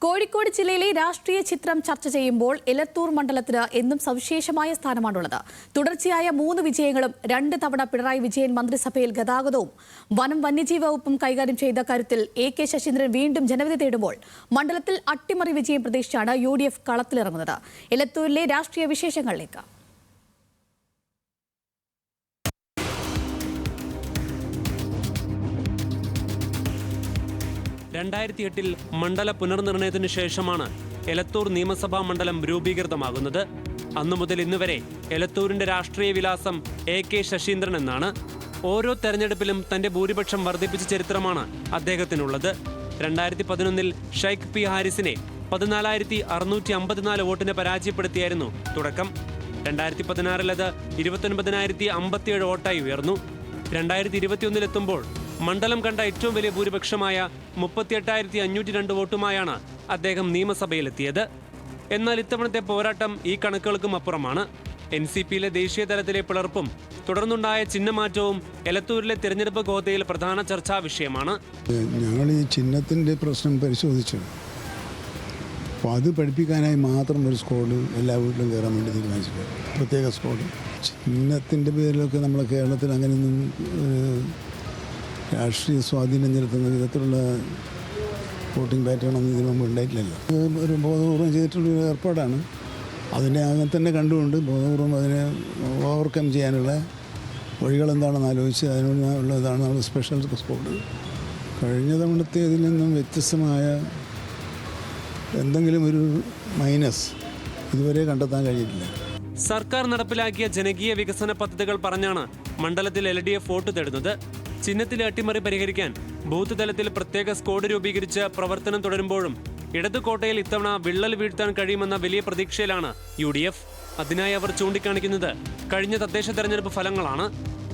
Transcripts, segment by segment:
കോഴിക്കോട് ജില്ലയിലെ രാഷ്ട്രീയ ചിത്രം ചർച്ച ചെയ്യുമ്പോൾ എലത്തൂർ മണ്ഡലത്തിന് എന്നും സവിശേഷമായ സ്ഥാനമാണുള്ളത്. തുടർച്ചയായ 3 വിജയങ്ങളും 2 തവണ പിണറായി വിജയൻ മന്ത്രിസഭയിൽ ഗതാഗതവും വനം വന്യജീവി വകുപ്പും കൈകാര്യം ചെയ്ത കാര്യത്തിൽ AK ശശീന്ദ്രൻ വീണ്ടും ജനവിധി തേടുമ്പോൾ മണ്ഡലത്തിൽ അട്ടിമറി വിജയം പ്രതീക്ഷിച്ചാണ് UDF കളത്തിലിറങ്ങുന്നത്. എലത്തൂരിലെ രാഷ്ട്രീയ വിശേഷങ്ങളിലേക്ക്. 2008 മണ്ഡല പുനർനിർണയത്തിന് ശേഷമാണ് എലത്തൂർ നിയമസഭാ മണ്ഡലം രൂപീകൃതമാകുന്നത്. അന്നു മുതൽ ഇന്ന് വരെ എലത്തൂരിന്റെ രാഷ്ട്രീയ വിലാസം AK ശശീന്ദ്രൻ എന്നാണ്. ഓരോ തെരഞ്ഞെടുപ്പിലും തന്റെ ഭൂരിപക്ഷം വർദ്ധിപ്പിച്ച ചരിത്രമാണ് അദ്ദേഹത്തിനുള്ളത്. 2011 ഷൈഖ് പി ഹാരിസിനെ 14,654 വോട്ടിന് പരാജയപ്പെടുത്തിയായിരുന്നു തുടക്കം. 2016 അത് 29,057 വോട്ടായി ഉയർന്നു. 2021 എത്തുമ്പോൾ മണ്ഡലം കണ്ട ഏറ്റവും വലിയ ഭൂരിപക്ഷമായ 38,502 വോട്ടുമായാണ് അദ്ദേഹം നിയമസഭയിലെത്തിയത്. എന്നാൽ ഇത്തവണത്തെ പോരാട്ടം ഈ കണക്കുകൾക്കും അപ്പുറമാണ്. NCPയിലെ ദേശീയ തലത്തിലെ പിളർപ്പും തുടർന്നുണ്ടായ ചിഹ്നമാറ്റവും എലത്തൂരിലെ തിരഞ്ഞെടുപ്പ് ഗോതയിൽ പ്രധാന ചർച്ചാ വിഷയമാണ്. ഞങ്ങൾ ഈ ചിഹ്നത്തിൻ്റെ പ്രശ്നം പരിശോധിച്ചു. അപ്പോൾ അത് പഠിപ്പിക്കാനായി മാത്രം ഒരു സ്ക്വാഡ് എല്ലാ വീട്ടിലും കയറാൻ വേണ്ടി തീരുമാനിച്ചു. പ്രത്യേക സ്ക്വാഡ്. ചിഹ്നത്തിൻ്റെ പേരിലൊക്കെ നമ്മളെ കേരളത്തിൽ അങ്ങനെയൊന്നും രാഷ്ട്രീയ സ്വാധീനം ചെലുത്തുന്ന വിധത്തിലുള്ള വോട്ടിംഗ് പാറ്റേണൊന്നും ഇതിനു മുമ്പ് ഉണ്ടായിട്ടില്ലല്ലോ. ഒരു ബോധപൂർവം ചെയ്തിട്ടുള്ളൊരു ഏർപ്പാടാണ്. അതിനെ അങ്ങനെ തന്നെ കണ്ടുകൊണ്ട് ബോധപൂർവം അതിനെ ഓവർകം ചെയ്യാനുള്ള വഴികളെന്താണെന്ന് ആലോചിച്ച് അതിനുള്ളതാണ് നമ്മൾ സ്പെഷ്യൽ സ്ക്വാഡ്. കഴിഞ്ഞ തവണത്തെ ഇതിൽ നിന്നും വ്യത്യസ്തമായ എന്തെങ്കിലും ഒരു മൈനസ് ഇതുവരെ കണ്ടെത്താൻ കഴിഞ്ഞിട്ടില്ല. സർക്കാർ നടപ്പിലാക്കിയ ജനകീയ വികസന പദ്ധതികൾ പറഞ്ഞാണ് മണ്ഡലത്തിൽ LDF വോട്ട് തേടുന്നത്. ചിഹ്നത്തിലെ അട്ടിമറി പരിഹരിക്കാൻ ബൂത്ത് തലത്തിൽ പ്രത്യേക സ്ക്വാഡ് രൂപീകരിച്ച് പ്രവർത്തനം തുടരുമ്പോഴും ഇടതു കോട്ടയിൽ ഇത്തവണ വിള്ളൽ വീഴ്ത്താൻ കഴിയുമെന്ന വലിയ പ്രതീക്ഷയിലാണ് UDF. അതിനായി അവർ ചൂണ്ടിക്കാണിക്കുന്നത് കഴിഞ്ഞ തദ്ദേശ തെരഞ്ഞെടുപ്പ് ഫലങ്ങളാണ്.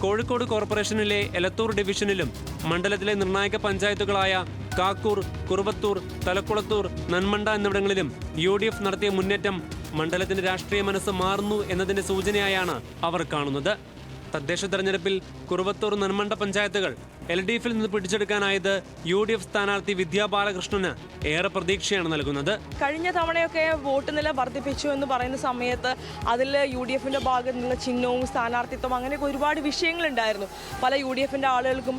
കോഴിക്കോട് കോർപ്പറേഷനിലെ എലത്തൂർ ഡിവിഷനിലും മണ്ഡലത്തിലെ നിർണായക പഞ്ചായത്തുകളായ കാക്കൂർ, കുറുവത്തൂർ, തലക്കുളത്തൂർ, നന്മണ്ട എന്നിവിടങ്ങളിലും UDF നടത്തിയ മുന്നേറ്റം മണ്ഡലത്തിന്റെ രാഷ്ട്രീയ മനസ്സ് മാറുന്നു എന്നതിന്റെ സൂചനയായാണ് അവർ കാണുന്നത്. തദ്ദേശ തെരഞ്ഞെടുപ്പിൽ കുറുവത്തൂർ, നന്മണ്ട പഞ്ചായത്തുകൾ LDFിൽ നിന്ന് പിടിച്ചെടുക്കാനായത് UDF സ്ഥാനാർത്ഥി വിദ്യാ ബാലകൃഷ്ണന് ഏറെ പ്രതീക്ഷയാണ് നൽകുന്നത്. കഴിഞ്ഞ തവണയൊക്കെ വോട്ട് നില വർദ്ധിപ്പിച്ചു എന്ന് പറയുന്ന സമയത്ത് അതിൽ UDFിന്റെ ഭാഗത്തു നിന്നുള്ള ചിഹ്നവും സ്ഥാനാർത്ഥിത്വം അങ്ങനെയൊക്കെ ഒരുപാട് വിഷയങ്ങളുണ്ടായിരുന്നു. പല UDFിന്റെ ആളുകൾക്കും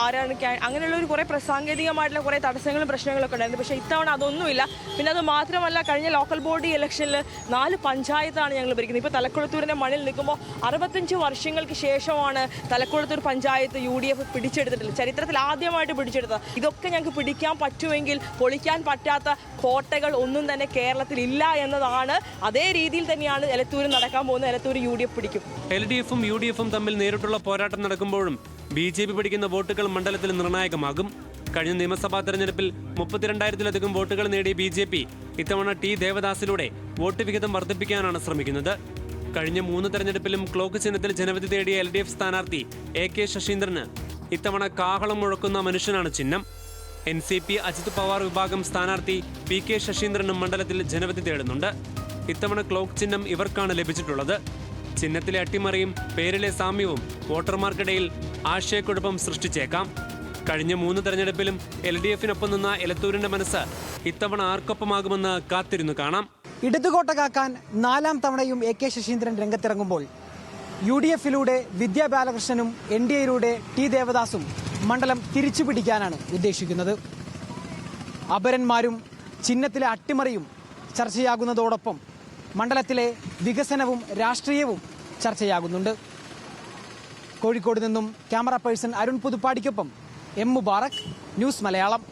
ആരാണ് അങ്ങനെയുള്ള ഒരു കുറേ സാങ്കേതികമായിട്ടുള്ള കുറേ തടസ്സങ്ങളും പ്രശ്നങ്ങളൊക്കെ ഉണ്ടായിരുന്നു. പക്ഷേ ഇത്തവണ അതൊന്നുമില്ല. പിന്നെ അത് മാത്രമല്ല, കഴിഞ്ഞ ലോക്കൽ ബോഡി ഇലക്ഷനിൽ 4 പഞ്ചായത്താണ് ഞങ്ങൾ ഭരിക്കുന്നത്. ഇപ്പോൾ തലക്കുളത്തൂരിൻ്റെ മണ്ണിൽ നിൽക്കുമ്പോൾ 65 വർഷങ്ങൾക്ക് ശേഷമാണ് തലക്കുളത്തൂർ പഞ്ചായത്ത് UDF പിടിച്ചെടുത്തിട്ടില്ല. ചരിത്രത്തിൽ ആദ്യമായിട്ട് പിടിച്ചെടുത്തത്. ഇതൊക്കെ ഞങ്ങൾക്ക് പിടിക്കാൻ പറ്റുമെങ്കിൽ പൊളിക്കാൻ പറ്റാത്ത കോട്ടകൾ ഒന്നും തന്നെ കേരളത്തിൽ ഇല്ല എന്നതാണ്. അതേ രീതിയിൽ തന്നെയാണ് എലത്തൂരിൽ നടക്കാൻ പോകുന്നത്. എലത്തൂർ UDF പിടിക്കും. LDFും UDFും തമ്മിൽ നേരിട്ടുള്ള പോരാട്ടം നടക്കുമ്പോഴും BJP പിടിക്കുന്ന വോട്ടുകൾ മണ്ഡലത്തിൽ നിർണായകമാകും. കഴിഞ്ഞ നിയമസഭാ തെരഞ്ഞെടുപ്പിൽ 32,000-ലധികം വോട്ടുകൾ നേടിയ BJP ഇത്തവണ T ദേവദാസിലൂടെ വോട്ട് വിഹിതം വർദ്ധിപ്പിക്കാനാണ് ശ്രമിക്കുന്നത്. കഴിഞ്ഞ 3 തെരഞ്ഞെടുപ്പിലും ക്ലോക്ക് ചിഹ്നത്തിൽ ജനവിധി തേടിയ LDF സ്ഥാനാർത്ഥി AK ശശീന്ദ്രന് ഇത്തവണ കാഹളം മുഴക്കുന്ന മനുഷ്യനാണ് ചിഹ്നം. NCP അജിത് പവാർ വിഭാഗം സ്ഥാനാർത്ഥി PK ശശീന്ദ്രനും മണ്ഡലത്തിൽ ജനവിധി തേടുന്നുണ്ട്. ഇത്തവണ ക്ലോക്ക് ചിഹ്നം ഇവർക്കാണ് ലഭിച്ചിട്ടുള്ളത്. ചിഹ്നത്തിലെ അട്ടിമറിയും പേരിലെ സാമ്യവും വോട്ടർമാർക്കിടയിൽ ആശയക്കുഴപ്പം സൃഷ്ടിച്ചേക്കാം. കഴിഞ്ഞ 3 തെരഞ്ഞെടുപ്പിലും LDFിനൊപ്പം നിന്ന എലത്തൂരിന്റെ മനസ്സ് ഇത്തവണ ആർക്കൊപ്പമാകുമെന്ന് കാത്തിരുന്നു കാണാം. ഇടതുകോട്ട കാക്കാൻ 4ാം തവണയും AK ശശീന്ദ്രൻ രംഗത്തിറങ്ങുമ്പോൾ UDFിലൂടെ വിദ്യാ ബാലകൃഷ്ണനും NDAയിലൂടെ T ദേവദാസും മണ്ഡലം തിരിച്ചുപിടിക്കാനാണ് ഉദ്ദേശിക്കുന്നത്. അപരന്മാരും ചിഹ്നത്തിലെ അട്ടിമറിയും ചർച്ചയാകുന്നതോടൊപ്പം മണ്ഡലത്തിലെ വികസനവും രാഷ്ട്രീയവും ചർച്ചയാകുന്നുണ്ട്. കോഴിക്കോട് നിന്നും ക്യാമറ പേഴ്സൺ അരുൺ പുതുപ്പാടിക്കൊപ്പം M മുബാറക്, ന്യൂസ് മലയാളം.